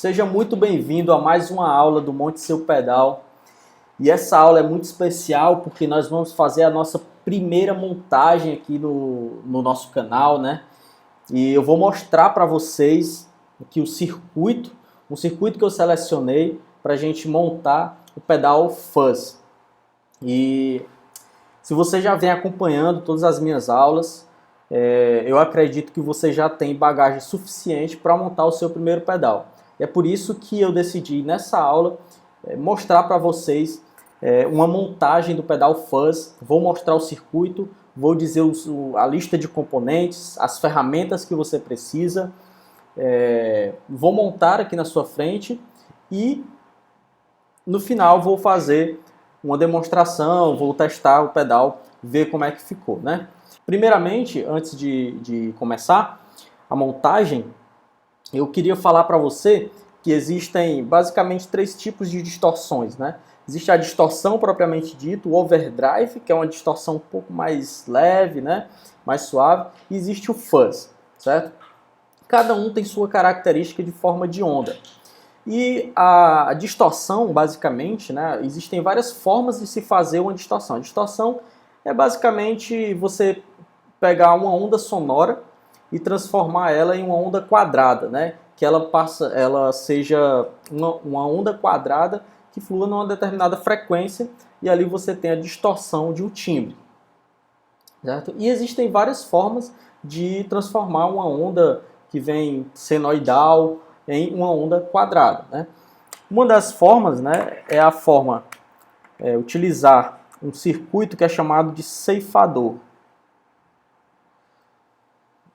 Seja muito bem-vindo a mais uma aula do Monte Seu Pedal. E essa aula é muito especial porque nós vamos fazer a nossa primeira montagem aqui no nosso canal, né? E eu vou mostrar para vocês aqui o circuito, um circuito que eu selecionei para a gente montar o pedal Fuzz. E se você já vem acompanhando todas as minhas aulas, eu acredito que você já tem bagagem suficiente para montar o seu primeiro pedal. É por isso que eu decidi nessa aula mostrar para vocês uma montagem do pedal Fuzz. Vou mostrar o circuito, vou dizer a lista de componentes, as ferramentas que você precisa. Vou montar aqui na sua frente e no final vou fazer uma demonstração, vou testar o pedal, ver como é que ficou, né? Primeiramente, antes de começar a montagem, eu queria falar para você que existem basicamente três tipos de distorções, né? Existe a distorção propriamente dita, o overdrive, que é uma distorção um pouco mais leve, né? Mais suave, e existe o fuzz, certo? Cada um tem sua característica de forma de onda. E a distorção, basicamente, né? Existem várias formas de se fazer uma distorção. A distorção é basicamente você pegar uma onda sonora e transformar ela em uma onda quadrada, né? Que ela seja uma onda quadrada que flua numa determinada frequência e ali você tem a distorção de um timbre, certo? E existem várias formas de transformar uma onda que vem senoidal em uma onda quadrada, né? Uma das formas, né, é a forma utilizar um circuito que é chamado de ceifador.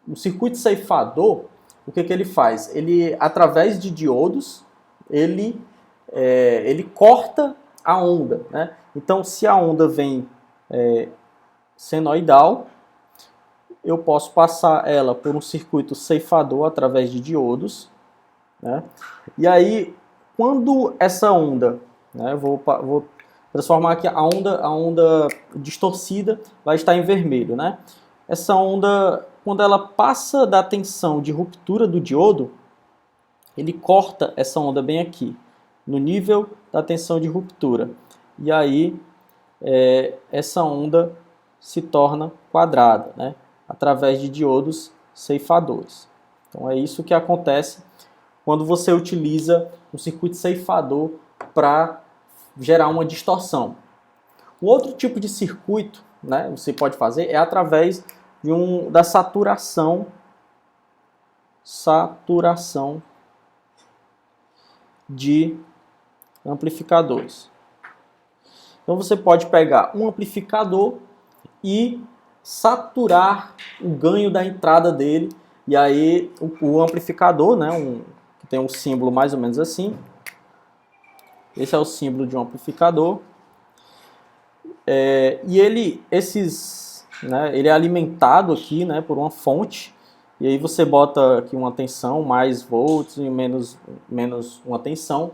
O circuito ceifador, o que ele faz? Ele, através de diodos, ele corta a onda, né? Então, se a onda vem senoidal, eu posso passar ela por um circuito ceifador através de diodos, né? E aí, quando essa onda, né, eu vou transformar aqui a onda distorcida, vai estar em vermelho, né? Essa onda, quando ela passa da tensão de ruptura do diodo, ele corta essa onda bem aqui, no nível da tensão de ruptura. E aí, essa onda se torna quadrada, né? Através de diodos ceifadores. Então, é isso que acontece quando você utiliza um circuito ceifador para gerar uma distorção. Um outro tipo de circuito, né, você pode fazer é através da saturação de amplificadores. Então você pode pegar um amplificador e saturar o ganho da entrada dele, e aí o amplificador, né, que tem um símbolo mais ou menos assim. Esse é o símbolo de um amplificador. E ele é alimentado aqui, né, por uma fonte. E aí você bota aqui uma tensão, mais volts e menos uma tensão.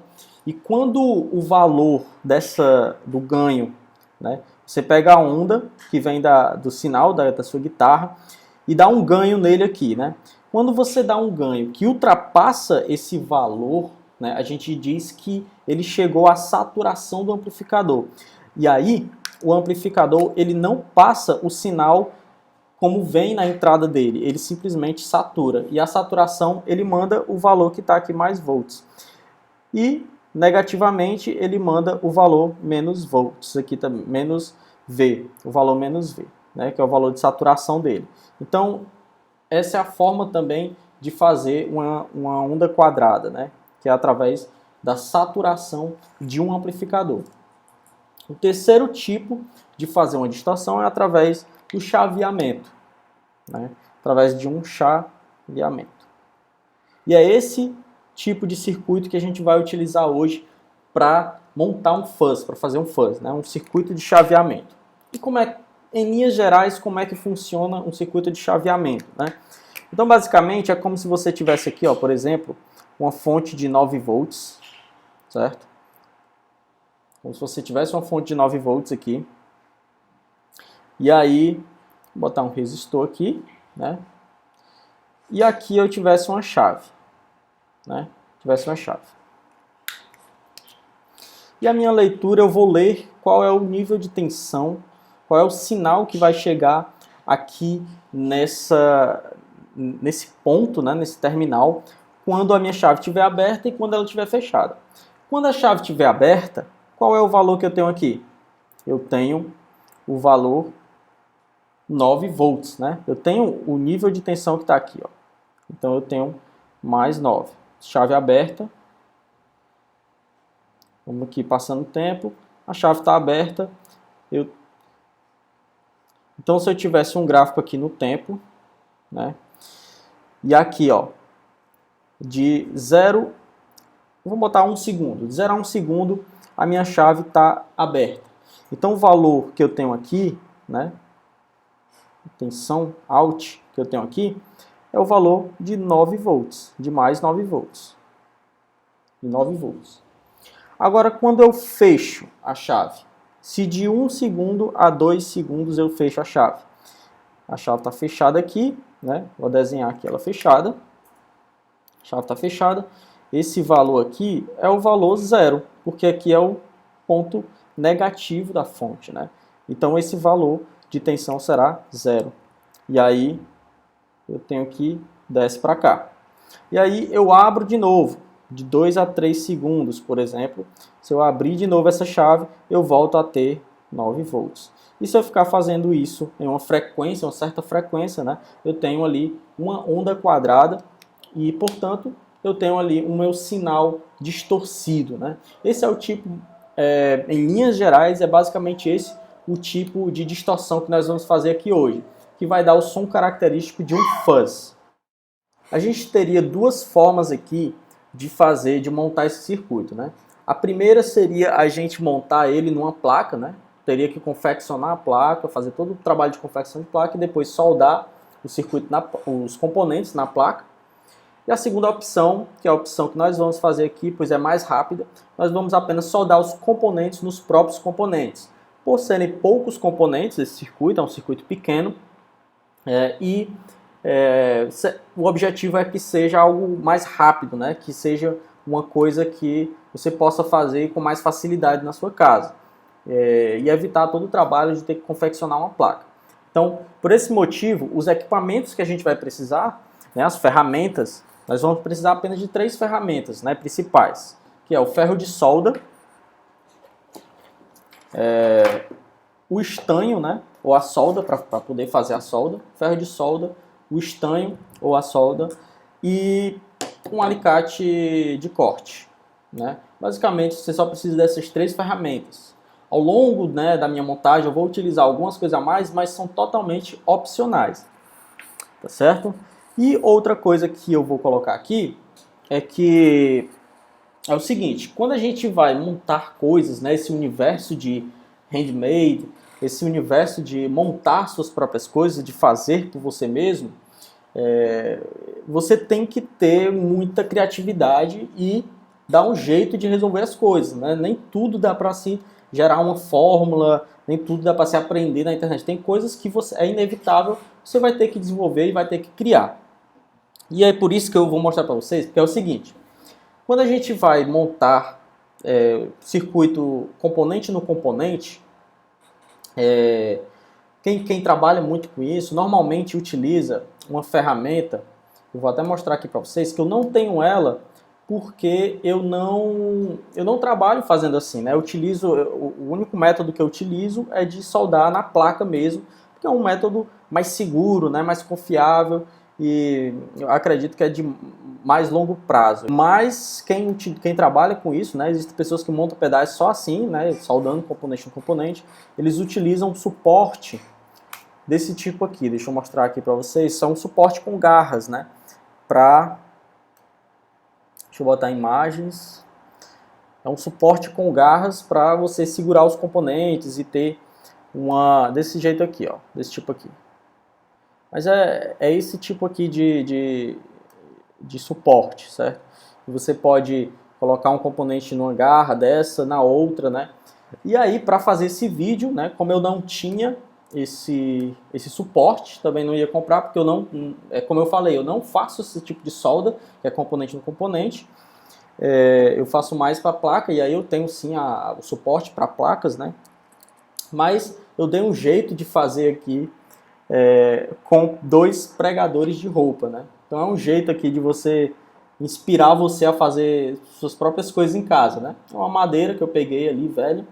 E quando o valor do ganho, né, você pega a onda que vem do sinal da sua guitarra e dá um ganho nele aqui, né? Quando você dá um ganho que ultrapassa esse valor, né, a gente diz que ele chegou à saturação do amplificador. E aí, o amplificador ele não passa o sinal como vem na entrada dele, ele simplesmente satura. E a saturação, ele manda o valor que está aqui mais volts. E, negativamente, ele manda o valor menos volts, aqui também, menos V, o valor menos V, né, que é o valor de saturação dele. Então, essa é a forma também de fazer uma onda quadrada, né, que é através da saturação de um amplificador. O terceiro tipo de fazer uma distorção é através do chaveamento, né? Através de um chaveamento. E é esse tipo de circuito que a gente vai utilizar hoje para montar um fuzz, para fazer um fuzz, né? Um circuito de chaveamento. E em linhas gerais, como é que funciona um circuito de chaveamento, né? Então, basicamente, é como se você tivesse aqui, ó, por exemplo, uma fonte de 9 volts, certo? Como se você tivesse uma fonte de 9 volts aqui. E aí, vou botar um resistor aqui, né? E aqui eu tivesse uma chave, né? tivesse uma chave. E a minha leitura, eu vou ler qual é o nível de tensão, qual é o sinal que vai chegar aqui nesse ponto, né, nesse terminal, quando a minha chave estiver aberta e quando ela estiver fechada. Quando a chave estiver aberta, qual é o valor que eu tenho aqui? Eu tenho o valor 9 volts, né? Eu tenho o nível de tensão que está aqui, ó. Então eu tenho mais 9. Chave aberta. Vamos aqui passando o tempo. A chave está aberta. Então se eu tivesse um gráfico aqui no tempo, né? E aqui, ó, de 0, vou botar 1 segundo. De 0 a 1 segundo, a minha chave está aberta. Então o valor que eu tenho aqui, né? Tensão out que eu tenho aqui é o valor de 9 volts, de mais 9 volts. De 9 volts. Agora, quando eu fecho a chave, se de 1 segundo a 2 segundos eu fecho a chave está fechada aqui, né? Vou desenhar aqui ela fechada. A chave está fechada. Esse valor aqui é o valor 0, porque aqui é o ponto negativo da fonte, né? Então esse valor de tensão será 0. E aí eu tenho que desce para cá. E aí eu abro de novo, de 2 a 3 segundos, por exemplo. Se eu abrir de novo essa chave, eu volto a ter 9 volts. E se eu ficar fazendo isso em uma frequência, uma certa frequência, né, eu tenho ali uma onda quadrada e, portanto, eu tenho ali o meu sinal distorcido, né? Esse é o tipo, em linhas gerais, é basicamente esse o tipo de distorção que nós vamos fazer aqui hoje, que vai dar o som característico de um fuzz. A gente teria duas formas aqui de montar esse circuito, né? A primeira seria a gente montar ele numa placa, né? Teria que confeccionar a placa, fazer todo o trabalho de confecção de placa e depois soldar o circuito, os componentes na placa. E a segunda opção, que é a opção que nós vamos fazer aqui, pois é mais rápida, nós vamos apenas soldar os componentes nos próprios componentes. Por serem poucos componentes, esse circuito é um circuito pequeno, o objetivo é que seja algo mais rápido, né? Que seja uma coisa que você possa fazer com mais facilidade na sua casa. E evitar todo o trabalho de ter que confeccionar uma placa. Então, por esse motivo, os equipamentos que a gente vai precisar, né, as ferramentas, nós vamos precisar apenas de 3 ferramentas, né, principais, que é o ferro de solda, o estanho, né, ou a solda, para poder fazer a solda, ferro de solda, o estanho ou a solda e um alicate de corte, né. Basicamente, você só precisa dessas 3 ferramentas. Ao longo, né, da minha montagem, eu vou utilizar algumas coisas a mais, mas são totalmente opcionais, tá certo? E outra coisa que eu vou colocar aqui é que é o seguinte, quando a gente vai montar coisas, né, esse universo de handmade, esse universo de montar suas próprias coisas, de fazer por você mesmo, você tem que ter muita criatividade e dar um jeito de resolver as coisas, né? Nem tudo dá para se gerar uma fórmula, nem tudo dá para se aprender na internet. Tem coisas que é inevitável, você vai ter que desenvolver e vai ter que criar. E é por isso que eu vou mostrar para vocês, porque é o seguinte, quando a gente vai montar circuito componente no componente, quem trabalha muito com isso, normalmente utiliza uma ferramenta, eu vou até mostrar aqui para vocês, que eu não tenho ela, porque eu não trabalho fazendo assim, né? O único método que eu utilizo é de soldar na placa mesmo, porque é um método mais seguro, né? Mais confiável e eu acredito que é de mais longo prazo. Mas quem trabalha com isso, né? Existem pessoas que montam pedais só assim, né? Soldando componente no componente, eles utilizam um suporte desse tipo aqui. Deixa eu mostrar aqui para vocês. São um suporte com garras, né? Deixa eu botar imagens. É um suporte com garras para você segurar os componentes e ter desse jeito aqui, ó, desse tipo aqui. Mas é esse tipo aqui de suporte, certo? Você pode colocar um componente numa garra dessa, na outra, né? E aí, para fazer esse vídeo, né, como eu não tinha esse suporte, também não ia comprar, porque como eu falei, eu não faço esse tipo de solda, que é componente no componente. eu faço mais para placa, e aí eu tenho sim o suporte para placas, né? Mas eu dei um jeito de fazer aqui com 2 pregadores de roupa, né? Então é um jeito aqui de você inspirar você a fazer suas próprias coisas em casa, né? Uma madeira que eu peguei ali, velha,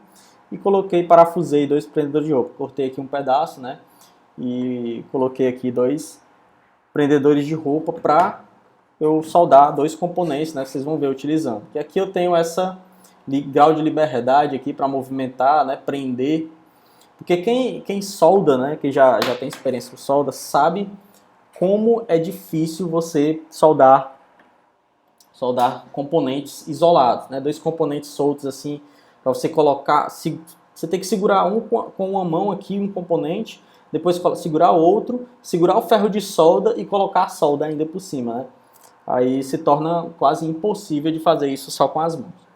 e coloquei, parafusei 2 prendedores de roupa. Cortei aqui um pedaço, né? E coloquei aqui 2 prendedores de roupa para eu soldar 2 componentes, né? Vocês vão ver utilizando. E aqui eu tenho essa grau de liberdade aqui para movimentar, né? Prender. Porque quem solda, né? Quem já tem experiência com solda, sabe como é difícil você soldar componentes isolados, né? 2 componentes soltos assim, para você colocar. Você tem que segurar com uma mão aqui um componente, depois segurar outro, segurar o ferro de solda e colocar a solda ainda por cima, né? Aí se torna quase impossível de fazer isso só com as mãos.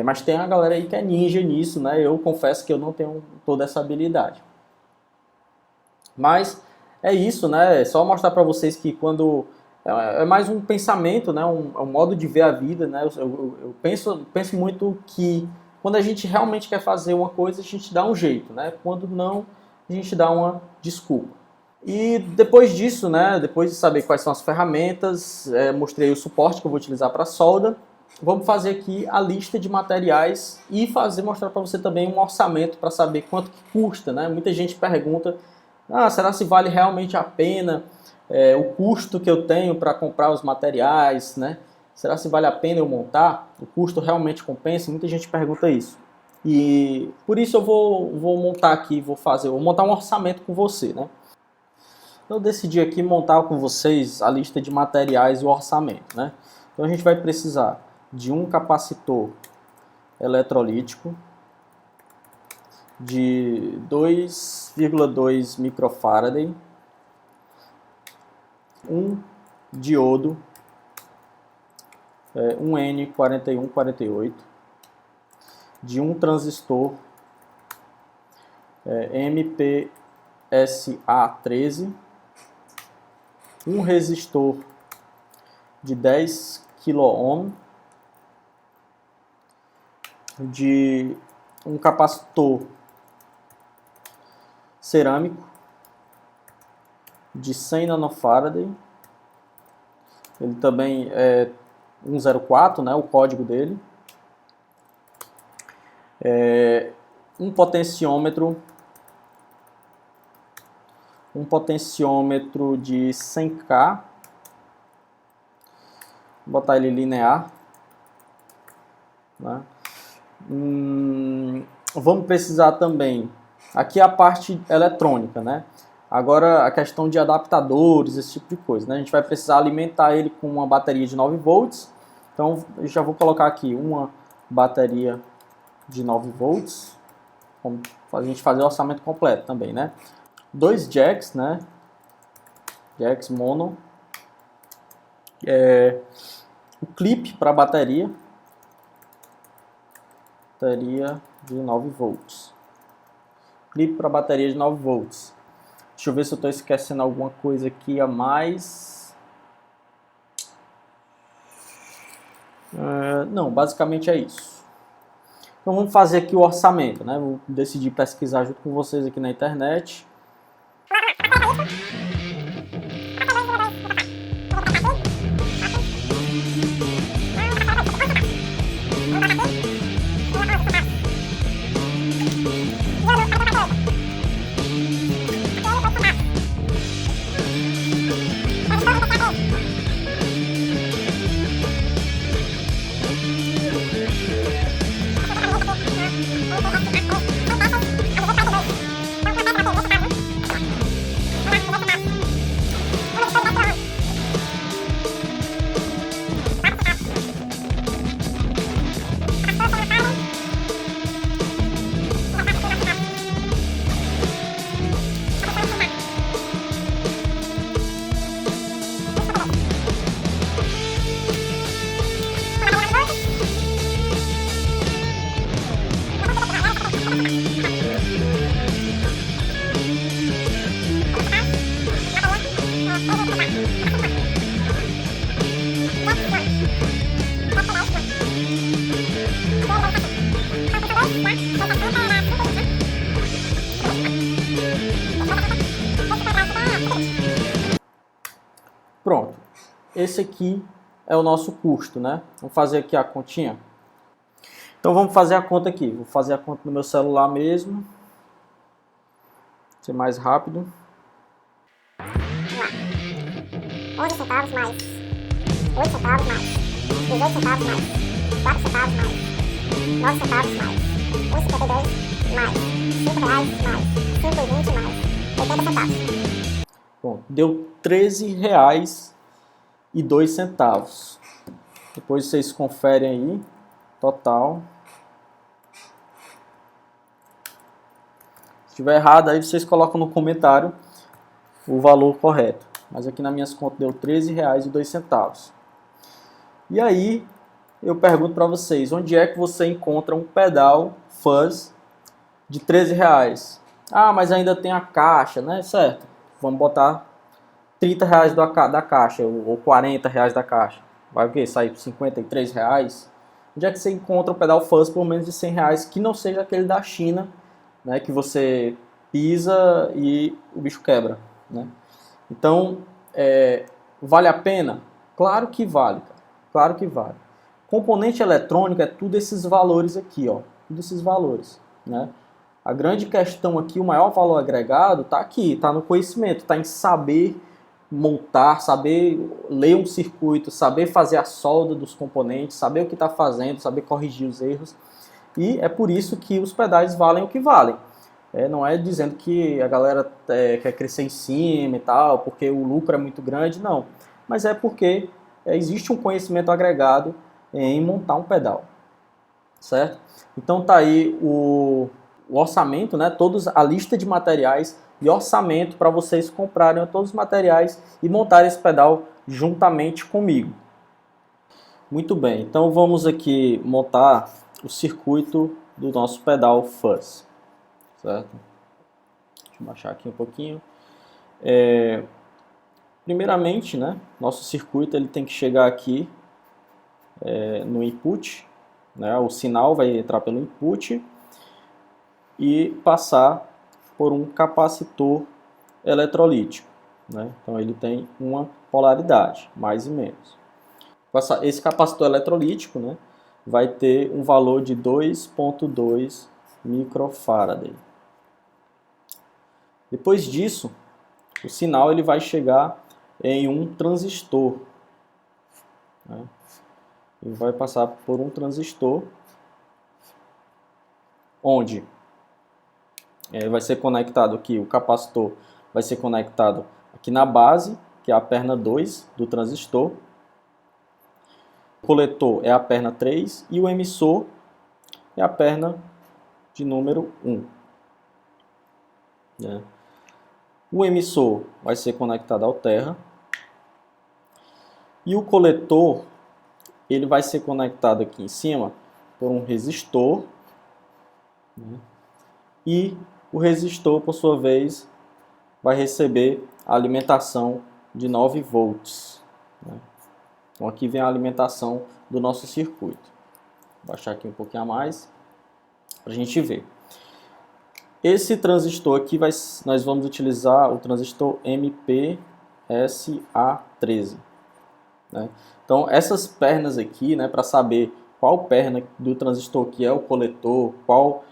Mas tem a galera aí que é ninja nisso, né? Eu confesso que eu não tenho toda essa habilidade. Mas é isso, né? É só mostrar para vocês que quando é mais um pensamento, né? Um modo de ver a vida, né? Eu penso muito que quando a gente realmente quer fazer uma coisa, a gente dá um jeito, né? Quando não, a gente dá uma desculpa. E depois disso, né? Depois de saber quais são as ferramentas, mostrei o suporte que eu vou utilizar para solda. Vamos fazer aqui a lista de materiais e mostrar para você também um orçamento para saber quanto que custa, né? Muita gente pergunta, será se vale realmente a pena o custo que eu tenho para comprar os materiais, né? Será se vale a pena eu montar? O custo realmente compensa? Muita gente pergunta isso. E por isso eu vou montar aqui, vou montar um orçamento com você, né? Eu decidi aqui montar com vocês a lista de materiais e o orçamento, né? Então a gente vai precisar de um capacitor eletrolítico de 2,2 microfarad, um diodo, um N4148, de um transistor MPSA13, um resistor de 10 kΩ, de um capacitor cerâmico de 100 nanofarad, ele também é 104, né, o código dele, um potenciômetro de 100K, vou botar ele linear, né? Vamos precisar também, aqui a parte eletrônica, né? Agora a questão de adaptadores, esse tipo de coisa, né? A gente vai precisar alimentar ele com uma bateria de 9 volts, então eu já vou colocar aqui uma bateria de 9 volts, para a gente fazer o orçamento completo também, né? 2 jacks, né? Jacks mono, o clipe para bateria de 9 volts. Clipe para bateria de 9 volts. Deixa eu ver se eu estou esquecendo alguma coisa aqui a mais. Não, basicamente é isso. Então vamos fazer aqui o orçamento, né? Vou decidir pesquisar junto com vocês aqui na internet. esse aqui é o nosso custo, né? Vamos fazer aqui a continha. Então vamos fazer a conta aqui. Vou fazer a conta no meu celular mesmo. Ser mais rápido. 11 centavos mais 8 centavos mais 18 centavos mais 4 centavos mais 9 centavos mais 1,52 mais 5 reais mais 5,20 mais 80 centavos. Bom, deu R$13,02. Depois vocês conferem aí, total. Se estiver errado, aí vocês colocam no comentário o valor correto. Mas aqui nas minhas contas deu R$13,02. E aí, eu pergunto para vocês, onde é que você encontra um pedal fuzz de R$13? Ah, mas ainda tem a caixa, né? Certo. Vamos botar R$30 da caixa, ou R$40 da caixa. Vai o quê? Sair por R$53? Onde é que você encontra um pedal fuzz por menos de R$100 que não seja aquele da China, né? Que você pisa e o bicho quebra, né? Então, vale a pena? Claro que vale, cara. Claro que vale. Componente eletrônico é tudo esses valores aqui, ó. Tudo esses valores, né? A grande questão aqui, o maior valor agregado, está aqui, está no conhecimento, está em saber montar, saber ler um circuito, saber fazer a solda dos componentes, saber o que está fazendo, saber corrigir os erros. E é por isso que os pedais valem o que valem. Não é dizendo que a galera quer crescer em cima e tal, porque o lucro é muito grande, não. Mas é porque existe um conhecimento agregado em montar um pedal, certo? Então tá aí o orçamento, né? A lista de materiais e orçamento para vocês comprarem todos os materiais e montarem esse pedal juntamente comigo. Muito bem, então vamos aqui montar o circuito do nosso pedal fuzz, certo? Deixa eu baixar aqui um pouquinho. Primeiramente, né? Nosso circuito ele tem que chegar aqui no input, né? O sinal vai entrar pelo input e passar por um capacitor eletrolítico, né? Então ele tem uma polaridade, mais e menos. Esse capacitor eletrolítico, né, vai ter um valor de 2,2 microfarad. Depois disso, o sinal ele vai chegar em um transistor, né? Ele vai passar por um transistor onde vai ser conectado aqui, o capacitor vai ser conectado aqui na base, que é a perna 2 do transistor. O coletor é a perna 3 e o emissor é a perna de número 1. Né? O emissor vai ser conectado ao terra e o coletor ele vai ser conectado aqui em cima por um resistor, né? E o resistor, por sua vez, vai receber a alimentação de 9 volts. Né? Então aqui vem a alimentação do nosso circuito. Vou baixar aqui um pouquinho a mais para a gente ver. Esse transistor aqui, nós vamos utilizar o transistor MPSA13. Né? Então essas pernas aqui, né, para saber qual perna do transistor que é o coletor, qual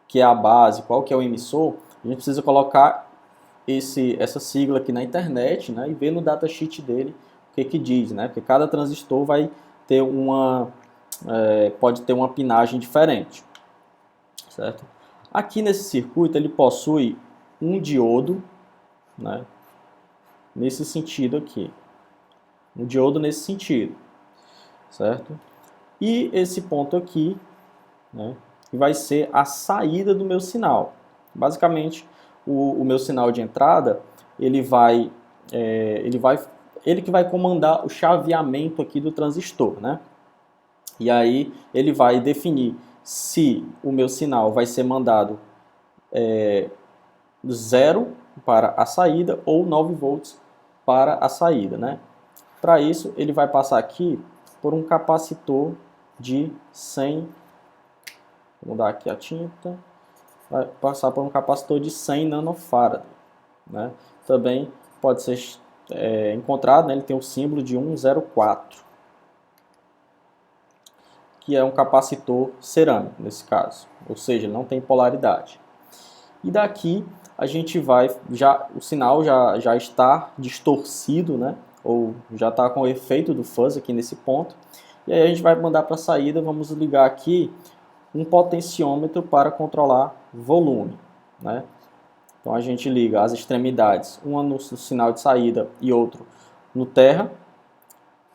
que é a base, qual que é o emissor, a gente precisa colocar essa sigla aqui na internet, né, e ver no datasheet dele o que diz, né, porque cada transistor vai ter pode ter uma pinagem diferente, certo? Aqui nesse circuito ele possui um diodo, né, nesse sentido aqui, um diodo nesse sentido, certo? E esse ponto aqui, né, que vai ser a saída do meu sinal. Basicamente, o meu sinal de entrada, ele que vai comandar o chaveamento aqui do transistor, né? E aí ele vai definir se o meu sinal vai ser mandado 0 para a saída ou 9 volts para a saída, né? Para isso, ele vai passar aqui por um capacitor de 100. Vou mudar aqui a tinta. vai passar por um capacitor de 100 nanofarad, né? Também pode ser encontrado, né, ele tem o símbolo de 104, que é um capacitor cerâmico nesse caso, ou seja, ele não tem polaridade. E daqui a gente vai, o sinal já está distorcido, né, ou já está com o efeito do fuzz aqui nesse ponto. E aí a gente vai mandar para a saída, vamos ligar aqui um potenciômetro para controlar volume, né? Então a gente liga as extremidades, uma no sinal de saída e outro no terra.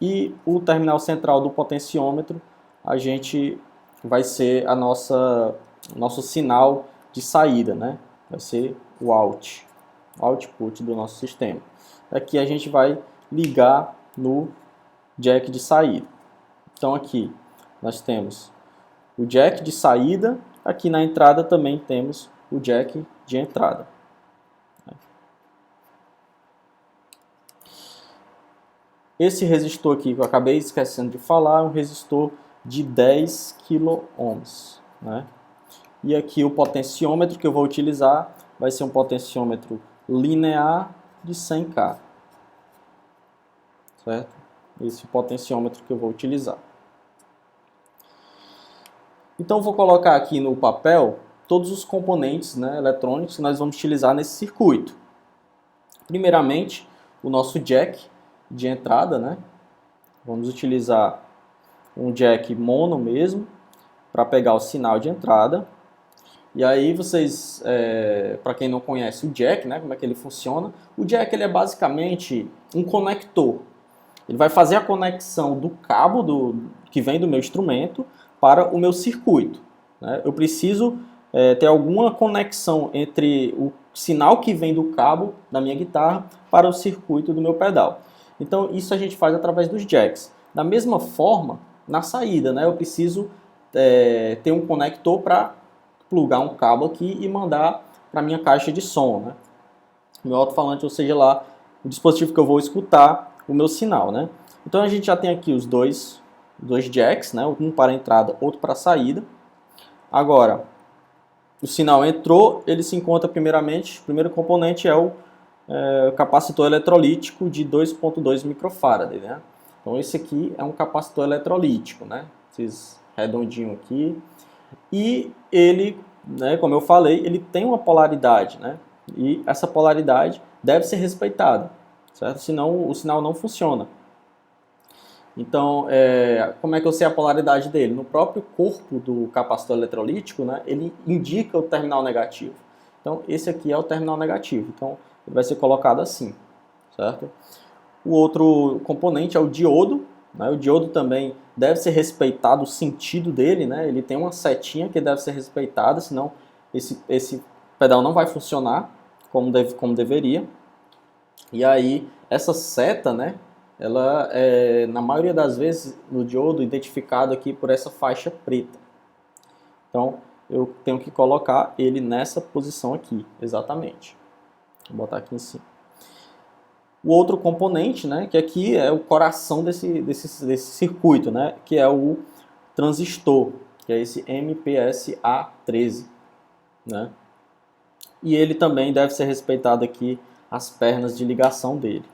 E o terminal central do potenciômetro, a gente vai ser nosso sinal de saída, né? Vai ser o output do nosso sistema. Aqui a gente vai ligar no jack de saída. Então aqui nós temos o jack de saída, aqui na entrada também temos o jack de entrada. Esse resistor aqui que eu acabei esquecendo de falar é um resistor de 10 kΩ, né? E aqui o potenciômetro que eu vou utilizar vai ser um potenciômetro linear de 100K. Certo? Esse é o potenciômetro que eu vou utilizar. Então, eu vou colocar aqui no papel todos os componentes, né, eletrônicos que nós vamos utilizar nesse circuito. Primeiramente, o nosso jack de entrada, né? Vamos utilizar um jack mono mesmo, para pegar o sinal de entrada. E aí vocês, para quem não conhece o jack, né, como é que ele funciona, o jack ele é basicamente um conector. Ele vai fazer a conexão do cabo que vem do meu instrumento para o meu circuito, né? Eu preciso ter alguma conexão entre o sinal que vem do cabo da minha guitarra para o circuito do meu pedal. Então isso a gente faz através dos jacks. Da mesma forma, na saída, né, eu preciso ter um conector para plugar um cabo aqui e mandar para a minha caixa de som, né? Meu alto-falante, ou seja lá, o dispositivo que eu vou escutar o meu sinal, né? Então a gente já tem aqui os dois jacks, né? Um para a entrada, outro para a saída. Agora, o sinal entrou, ele se encontra primeiramente, o primeiro componente é o capacitor eletrolítico de 2.2 microfarad, né? Então esse aqui é um capacitor eletrolítico, né? Esses redondinho aqui. E ele, né, como eu falei, ele tem uma polaridade, né? E essa polaridade deve ser respeitada, certo? Senão o sinal não funciona. Então, como é que eu sei a polaridade dele? No próprio corpo do capacitor eletrolítico, né, ele indica o terminal negativo. Então, esse aqui é o terminal negativo. Então, ele vai ser colocado assim, certo? O outro componente é o diodo, né? O diodo também deve ser respeitado o sentido dele, né? Ele tem uma setinha que deve ser respeitada, senão esse pedal não vai funcionar como deveria. E aí, essa seta, né? Ela é, na maioria das vezes, no diodo, identificado aqui por essa faixa preta. Então, eu tenho que colocar ele nessa posição aqui, exatamente. Vou botar aqui em cima. O outro componente, né, que aqui é o coração desse circuito, né, que é o transistor, que é esse MPSA13, né? E ele também deve ser respeitado aqui as pernas de ligação dele.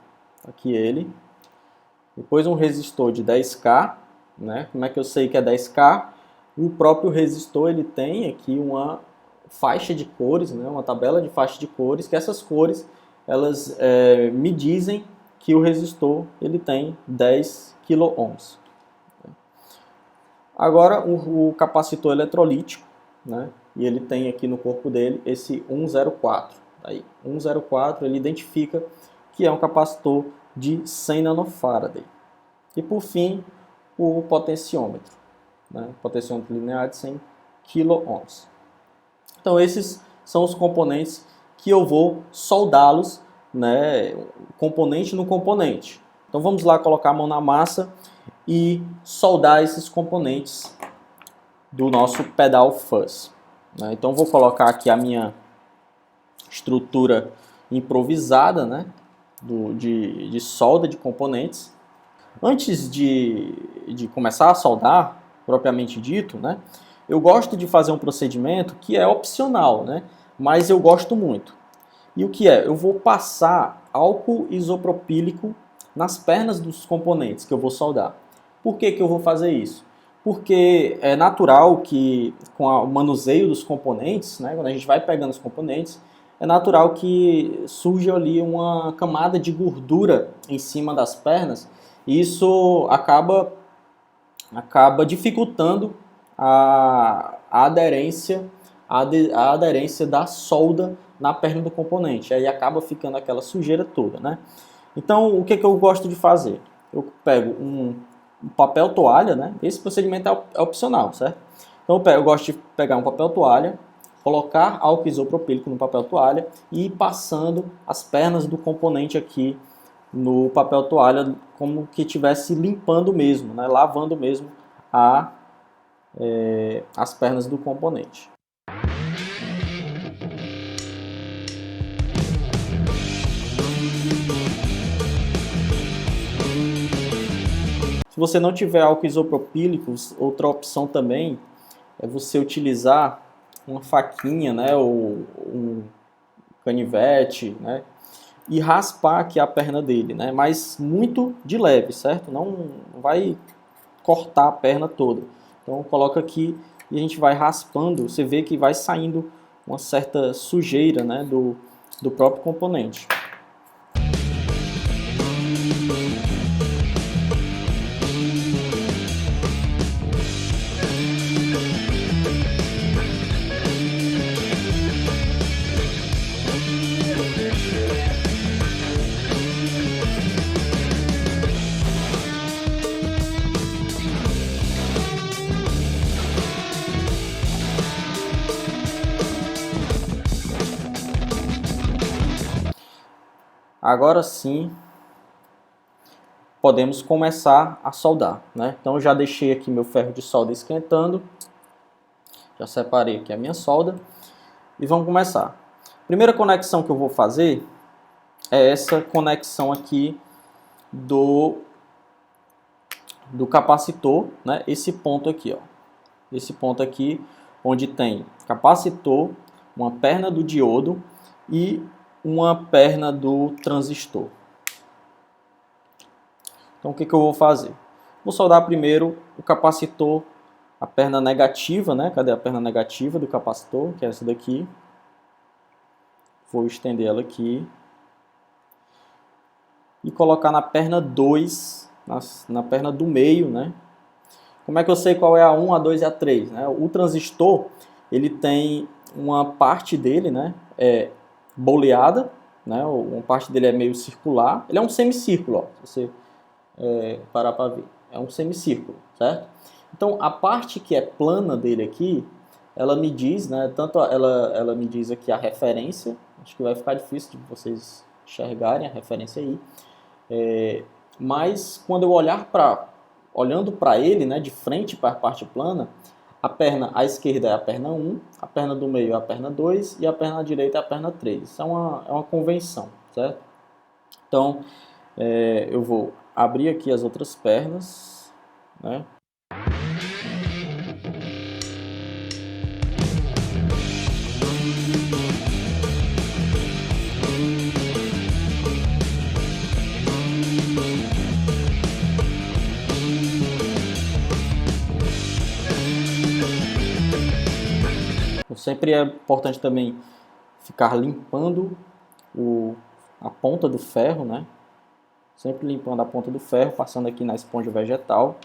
Aqui ele. Depois um resistor de 10K, né? Como é que eu sei que é 10K? O próprio resistor ele tem aqui uma faixa de cores, né? Uma tabela de faixa de cores, que essas cores elas me dizem que o resistor ele tem 10 kΩ. Agora o capacitor eletrolítico, né? E ele tem aqui no corpo dele esse 104. Aí, 104 ele identifica que é um capacitor de 100 nanofarad. E por fim, o potenciômetro, né? Potenciômetro linear de 100 kΩ. Então esses são os componentes que eu vou soldá-los, né, componente no componente. Então vamos lá colocar a mão na massa e soldar esses componentes do nosso pedal fuzz, né? Então vou colocar aqui a minha estrutura improvisada, né, de solda de componentes. Antes de começar a soldar, propriamente dito, né, eu gosto de fazer um procedimento que é opcional, né, mas eu gosto muito. E o que é? Eu vou passar álcool isopropílico nas pernas dos componentes que eu vou soldar. Por que eu vou fazer isso? Porque é natural que com o manuseio dos componentes, né, quando a gente vai pegando os componentes, é natural que surja ali uma camada de gordura em cima das pernas e isso acaba dificultando a aderência da solda na perna do componente. Aí acaba ficando aquela sujeira toda, né? Então, o que eu gosto de fazer? Eu pego um papel toalha, né? Esse procedimento é opcional, certo? Então, eu gosto de pegar um papel toalha, colocar álcool isopropílico no papel toalha e ir passando as pernas do componente aqui no papel toalha, como que estivesse limpando mesmo, né? Lavando mesmo as pernas do componente. Se você não tiver álcool isopropílico, outra opção também é você utilizar uma faquinha, né, ou um canivete, né, e raspar aqui a perna dele, né, mas muito de leve, certo? Não vai cortar a perna toda. Então coloca aqui e a gente vai raspando, você vê que vai saindo uma certa sujeira, né, do próprio componente. Agora sim, podemos começar a soldar, né? Então, eu já deixei aqui meu ferro de solda esquentando. Já separei aqui a minha solda. E vamos começar. A primeira conexão que eu vou fazer é essa conexão aqui do capacitor, né? Esse ponto aqui, ó. Esse ponto aqui, onde tem capacitor, uma perna do diodo e uma perna do transistor. Então o que eu vou fazer? Vou soldar primeiro o capacitor, a perna negativa, né? Cadê a perna negativa do capacitor? Que é essa daqui. Vou estender ela aqui. E colocar na perna 2, na perna do meio, né? Como é que eu sei qual é a 1, a 2 e a 3? Né? O transistor, ele tem uma parte dele, né? Boleada, né? Uma parte dele é meio circular. Ele é um semicírculo, ó, se você parar para ver. É um semicírculo, certo? Então, a parte que é plana dele aqui, ela me diz, né? Tanto ela me diz aqui a referência. Acho que vai ficar difícil de vocês enxergarem a referência aí. Mas, quando eu olhando para ele, né? De frente para a parte plana, a perna à esquerda é a perna 1, a perna do meio é a perna 2 e a perna direita é a perna 3. Isso é uma convenção, certo? Então, eu vou abrir aqui as outras pernas, né? Sempre é importante também ficar limpando a ponta do ferro, né? Sempre limpando a ponta do ferro, passando aqui na esponja vegetal.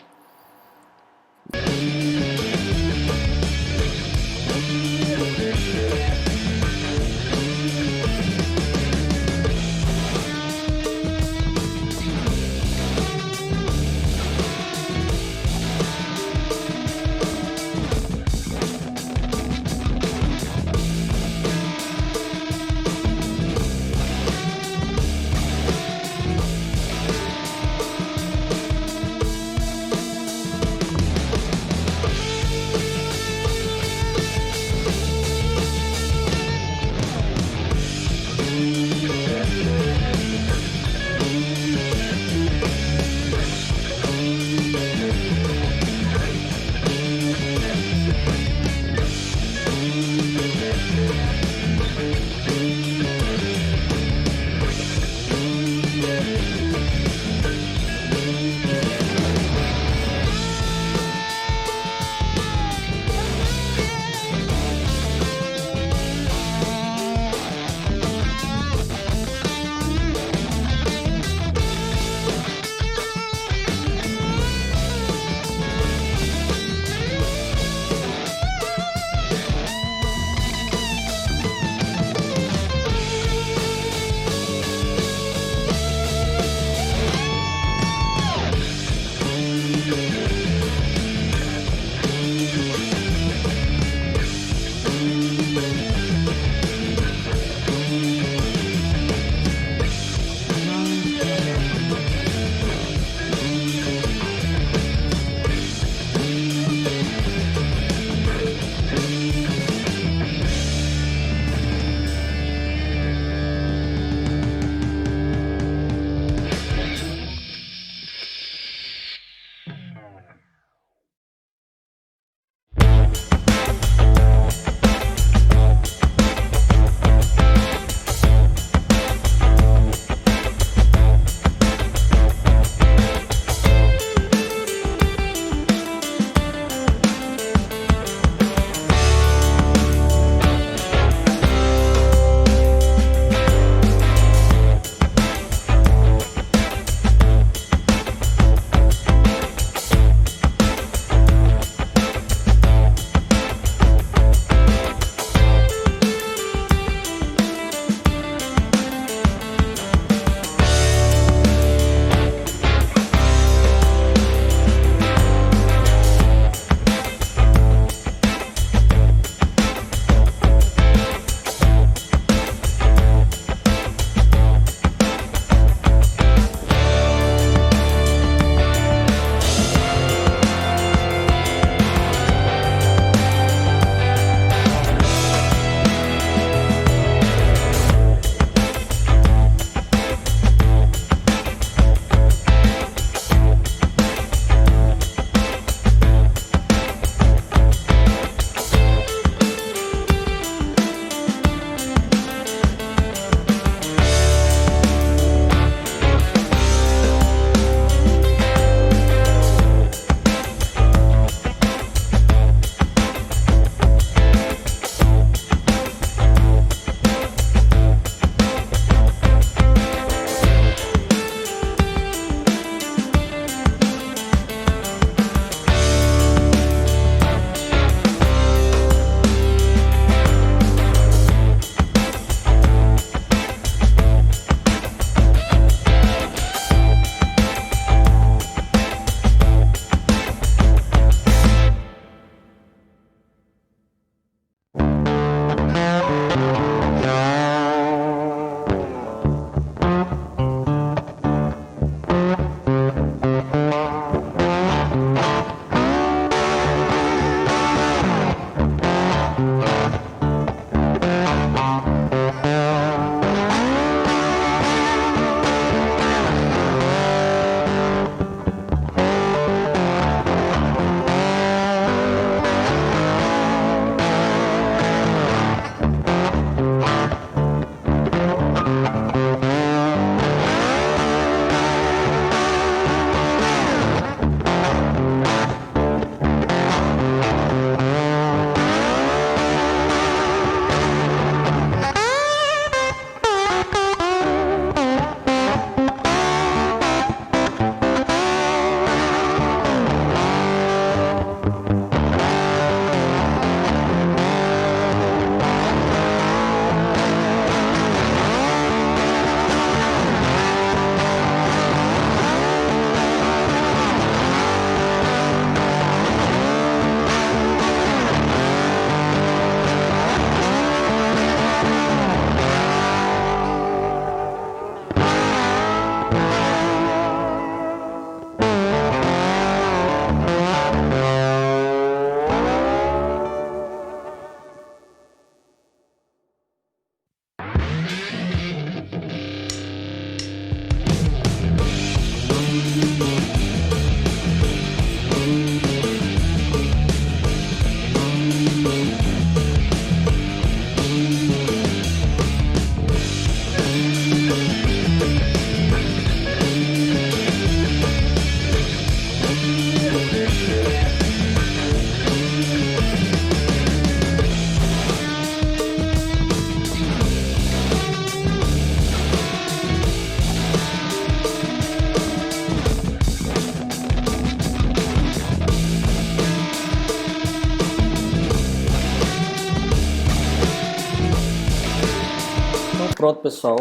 Pronto, pessoal,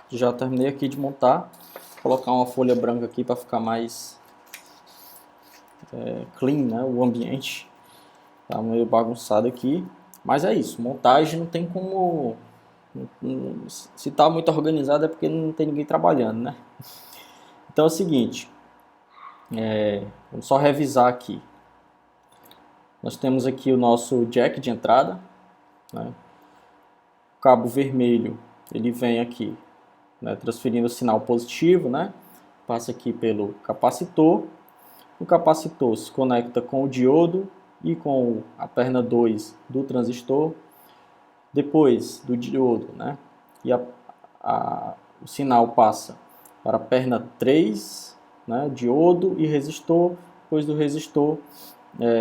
já terminei aqui de montar. Vou colocar uma folha branca aqui para ficar mais clean, né, o ambiente. Tá meio bagunçado aqui, mas é isso, montagem não tem como... Se tá muito organizado é porque não tem ninguém trabalhando, né? Então é o seguinte, vamos só revisar aqui. Nós temos aqui o nosso jack de entrada, né? O cabo vermelho, ele vem aqui, né, transferindo o sinal positivo, né? Passa aqui pelo capacitor. O capacitor se conecta com o diodo e com a perna 2 do transistor. Depois do diodo, né? E o sinal passa para a perna 3, né? Diodo e resistor. Depois do resistor,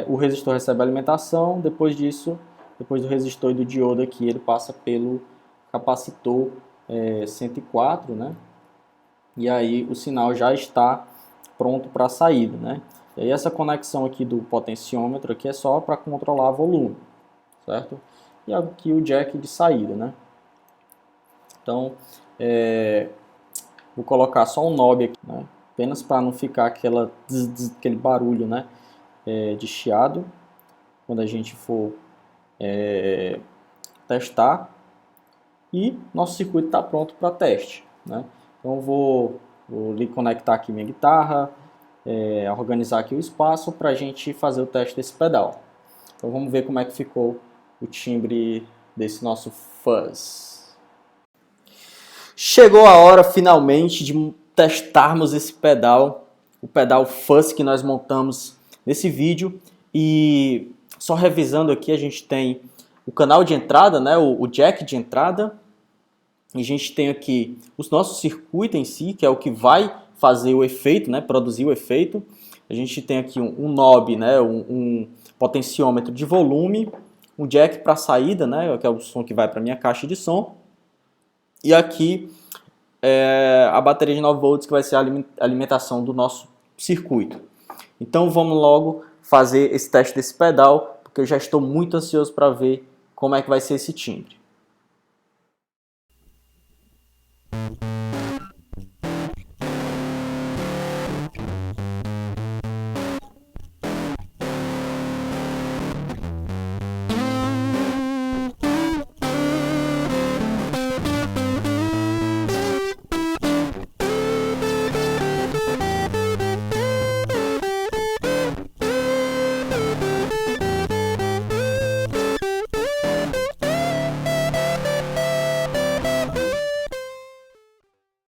o resistor recebe a alimentação. Depois disso, depois do resistor e do diodo aqui, ele passa pelo capacitor 104, né? E aí o sinal já está pronto para a saída, né? E aí essa conexão aqui do potenciômetro aqui é só para controlar volume, certo? E aqui o jack de saída, né? Então, vou colocar só um knob aqui, né? Apenas para não ficar aquele barulho, né? De chiado quando a gente for testar. E nosso circuito está pronto para teste, né? Então vou lhe conectar aqui minha guitarra, organizar aqui o espaço para a gente fazer o teste desse pedal. Então vamos ver como é que ficou o timbre desse nosso fuzz. Chegou a hora finalmente de testarmos esse pedal, o pedal fuzz que nós montamos nesse vídeo. E só revisando aqui, a gente tem o canal de entrada, né, o jack de entrada. A gente tem aqui o nosso circuito em si, que é o que vai fazer o efeito, né, produzir o efeito. A gente tem aqui um knob, né, um potenciômetro de volume, um jack para saída, né, que é o som que vai para a minha caixa de som. E aqui a bateria de 9 volts, que vai ser a alimentação do nosso circuito. Então vamos logo fazer esse teste desse pedal, porque eu já estou muito ansioso para ver como é que vai ser esse timbre.